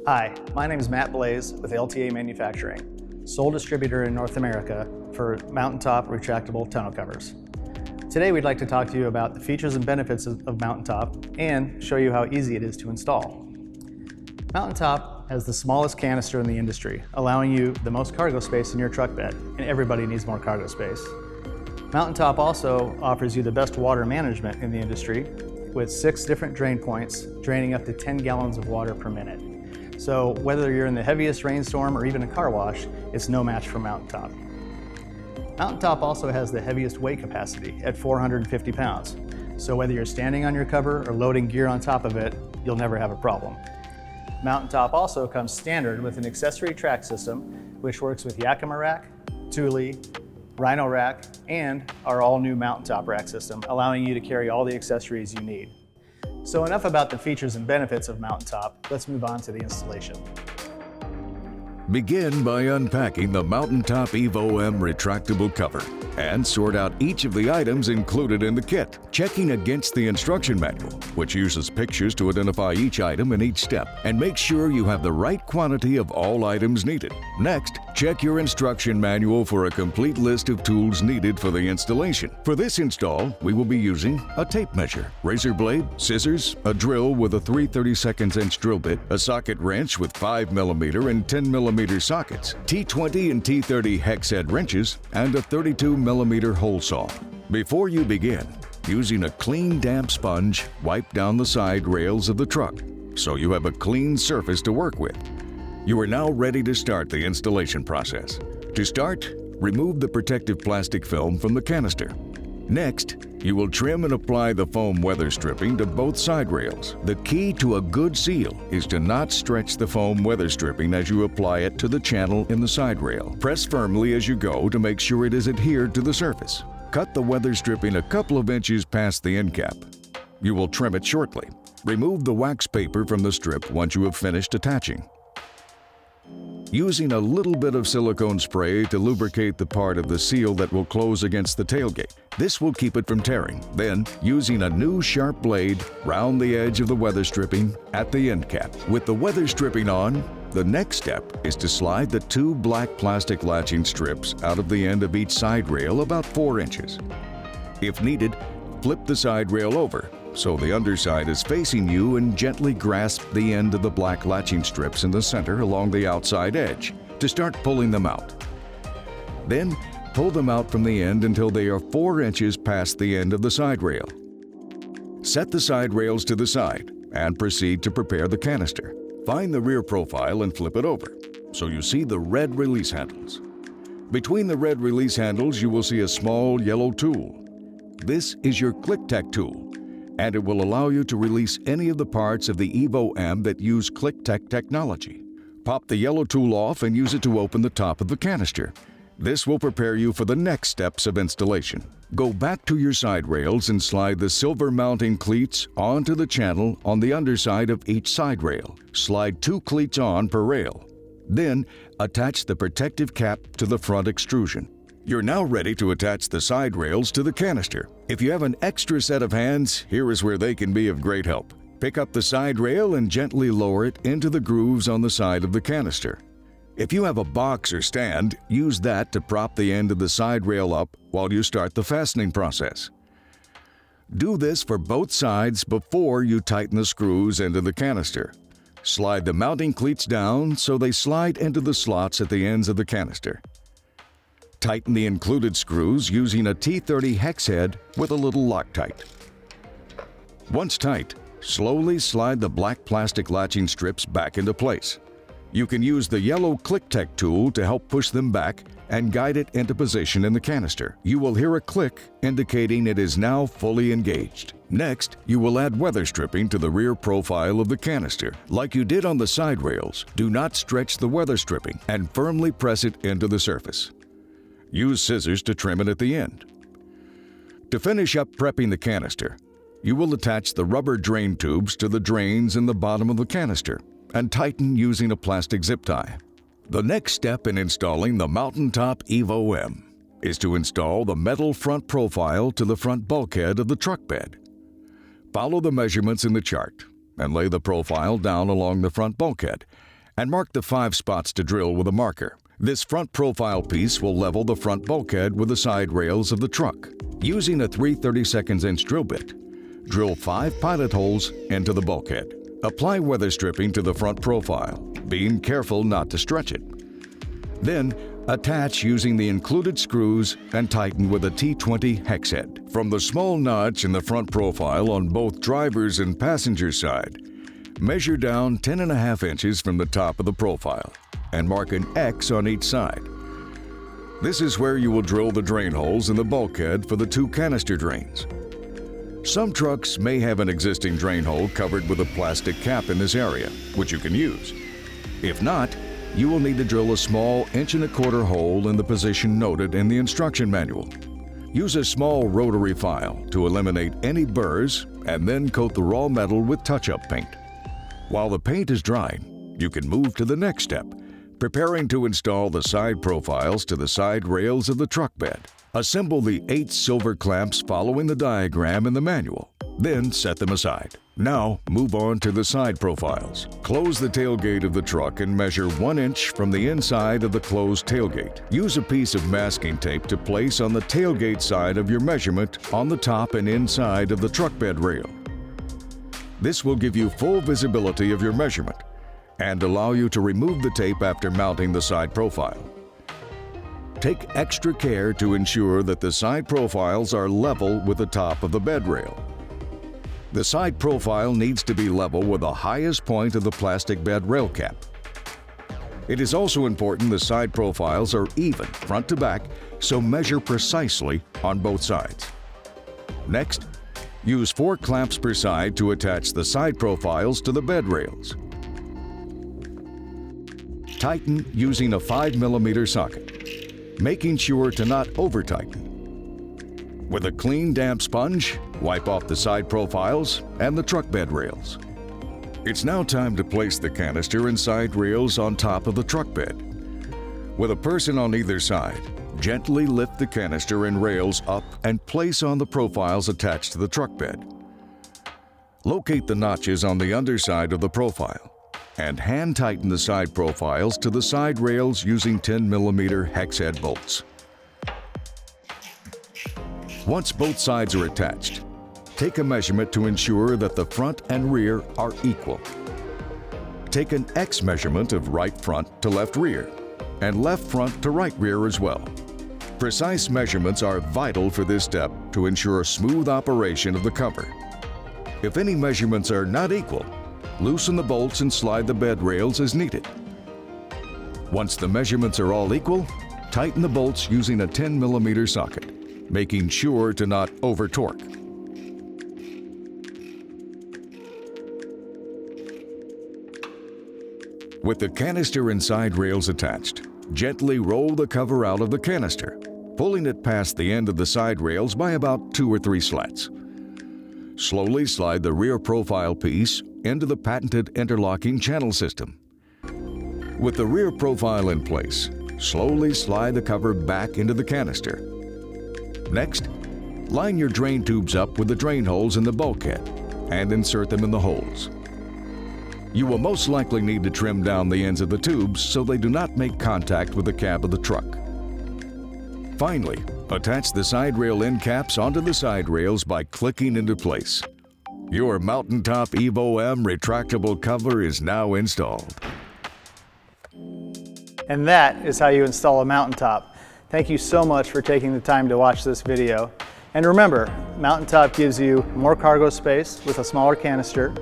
Hi, my name is Matt Blaze with LTA Manufacturing, sole distributor in North America for mountaintop retractable tonneau covers. Today we'd like to talk to you about the features and benefits of mountaintop and show you how easy it is to install. Mountaintop has the smallest canister in the industry, allowing you the most cargo space in your truck bed, and everybody needs more cargo space. Mountaintop also offers you the best water management in the industry with 6 different drain points, draining up to 10 gallons of water per minute. So whether you're in the heaviest rainstorm or even a car wash, it's no match for Mountaintop. Mountaintop also has the heaviest weight capacity at 450 pounds. So whether you're standing on your cover or loading gear on top of it, you'll never have a problem. Mountaintop also comes standard with an accessory track system, which works with Yakima rack, Thule, Rhino rack, and our all-new Mountaintop rack system, allowing you to carry all the accessories you need. So enough about the features and benefits of Mountaintop. Let's move on to the installation. Begin by unpacking the Mountaintop EVO-M retractable cover and sort out each of the items included in the kit, checking against the instruction manual, which uses pictures to identify each item in each step, and make sure you have the right quantity of all items needed. Next, check your instruction manual for a complete list of tools needed for the installation. For this install, we will be using a tape measure, razor blade, scissors, a drill with a 3/32 inch drill bit, a socket wrench with 5mm and 10mm sockets, T20 and T30 hex head wrenches, and a 32mm hole saw. Before you begin, using a clean damp sponge, wipe down the side rails of the truck so you have a clean surface to work with. You are now ready to start the installation process. To start, remove the protective plastic film from the canister. Next, you will trim and apply the foam weather stripping to both side rails. The key to a good seal is to not stretch the foam weather stripping as you apply it to the channel in the side rail. Press firmly as you go to make sure it is adhered to the surface. Cut the weather stripping a couple of inches past the end cap. You will trim it shortly. Remove the wax paper from the strip once you have finished attaching. Using a little bit of silicone spray to lubricate the part of the seal that will close against the tailgate. This will keep it from tearing. Then, using a new sharp blade, round the edge of the weather stripping at the end cap. With the weather stripping on, the next step is to slide the 2 black plastic latching strips out of the end of each side rail about 4 inches. If needed, flip the side rail over so the underside is facing you and gently grasp the end of the black latching strips in the center along the outside edge to start pulling them out. Then, pull them out from the end until they are 4 inches past the end of the side rail. Set the side rails to the side and proceed to prepare the canister. Find the rear profile and flip it over so you see the red release handles. Between the red release handles, you will see a small yellow tool. This is your Click-Tech tool, and it will allow you to release any of the parts of the EVO-M that use Click-Tech technology. Pop the yellow tool off and use it to open the top of the canister. This will prepare you for the next steps of installation. Go back to your side rails and slide the silver mounting cleats onto the channel on the underside of each side rail. Slide 2 cleats on per rail. Then, attach the protective cap to the front extrusion. You're now ready to attach the side rails to the canister. If you have an extra set of hands, here is where they can be of great help. Pick up the side rail and gently lower it into the grooves on the side of the canister. If you have a box or stand, use that to prop the end of the side rail up while you start the fastening process. Do this for both sides before you tighten the screws into the canister. Slide the mounting cleats down so they slide into the slots at the ends of the canister. Tighten the included screws using a T30 hex head with a little Loctite. Once tight, slowly slide the black plastic latching strips back into place. You can use the yellow Click-Tech tool to help push them back and guide it into position in the canister. You will hear a click indicating it is now fully engaged. Next, you will add weather stripping to the rear profile of the canister. Like you did on the side rails, do not stretch the weather stripping and firmly press it into the surface. Use scissors to trim it at the end. To finish up prepping the canister, you will attach the rubber drain tubes to the drains in the bottom of the canister and tighten using a plastic zip tie. The next step in installing the Mountaintop EVO-M is to install the metal front profile to the front bulkhead of the truck bed. Follow the measurements in the chart and lay the profile down along the front bulkhead and mark the 5 spots to drill with a marker. This front profile piece will level the front bulkhead with the side rails of the truck. Using a 3/32 drill bit, drill 5 pilot holes into the bulkhead. Apply weather stripping to the front profile, being careful not to stretch it. Then, attach using the included screws and tighten with a T20 hex head. From the small notch in the front profile on both driver's and passenger side, measure down 10.5 inches from the top of the profile and mark an X on each side. This is where you will drill the drain holes in the bulkhead for the 2 canister drains. Some trucks may have an existing drain hole covered with a plastic cap in this area, which you can use. If not, you will need to drill a small 1.25-inch hole in the position noted in the instruction manual. Use a small rotary file to eliminate any burrs and then coat the raw metal with touch-up paint. While the paint is drying, you can move to the next step, preparing to install the side profiles to the side rails of the truck bed. Assemble the 8 silver clamps following the diagram in the manual, then set them aside. Now, move on to the side profiles. Close the tailgate of the truck and measure 1 inch from the inside of the closed tailgate. Use a piece of masking tape to place on the tailgate side of your measurement on the top and inside of the truck bed rail. This will give you full visibility of your measurement and allow you to remove the tape after mounting the side profile. Take extra care to ensure that the side profiles are level with the top of the bed rail. The side profile needs to be level with the highest point of the plastic bed rail cap. It is also important the side profiles are even front to back, so measure precisely on both sides. Next, use 4 clamps per side to attach the side profiles to the bed rails. Tighten using a 5mm socket, making sure to not over-tighten. With a clean, damp sponge, wipe off the side profiles and the truck bed rails. It's now time to place the canister and side rails on top of the truck bed. With a person on either side, gently lift the canister and rails up and place on the profiles attached to the truck bed. Locate the notches on the underside of the profile and hand tighten the side profiles to the side rails using 10mm hex head bolts. Once both sides are attached, take a measurement to ensure that the front and rear are equal. Take an X measurement of right front to left rear and left front to right rear as well. Precise measurements are vital for this step to ensure smooth operation of the cover. If any measurements are not equal, loosen the bolts and slide the bed rails as needed. Once the measurements are all equal, tighten the bolts using a 10mm socket, making sure to not over-torque. With the canister and side rails attached, gently roll the cover out of the canister, pulling it past the end of the side rails by about 2 or 3 slats. Slowly slide the rear profile piece into the patented interlocking channel system. With the rear profile in place, slowly slide the cover back into the canister. Next, line your drain tubes up with the drain holes in the bulkhead and insert them in the holes. You will most likely need to trim down the ends of the tubes so they do not make contact with the cab of the truck. Finally, attach the side rail end caps onto the side rails by clicking into place. Your Mountaintop EVO-M retractable cover is now installed. And that is how you install a Mountaintop. Thank you so much for taking the time to watch this video. And remember, Mountaintop gives you more cargo space with a smaller canister,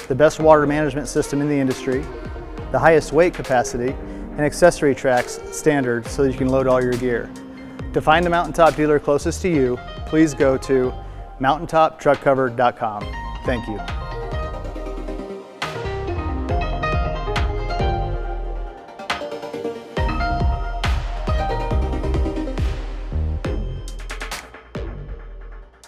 the best water management system in the industry, the highest weight capacity, and accessory tracks standard so that you can load all your gear. To find a Mountaintop dealer closest to you, please go to mountaintoptruckcover.com. Thank you.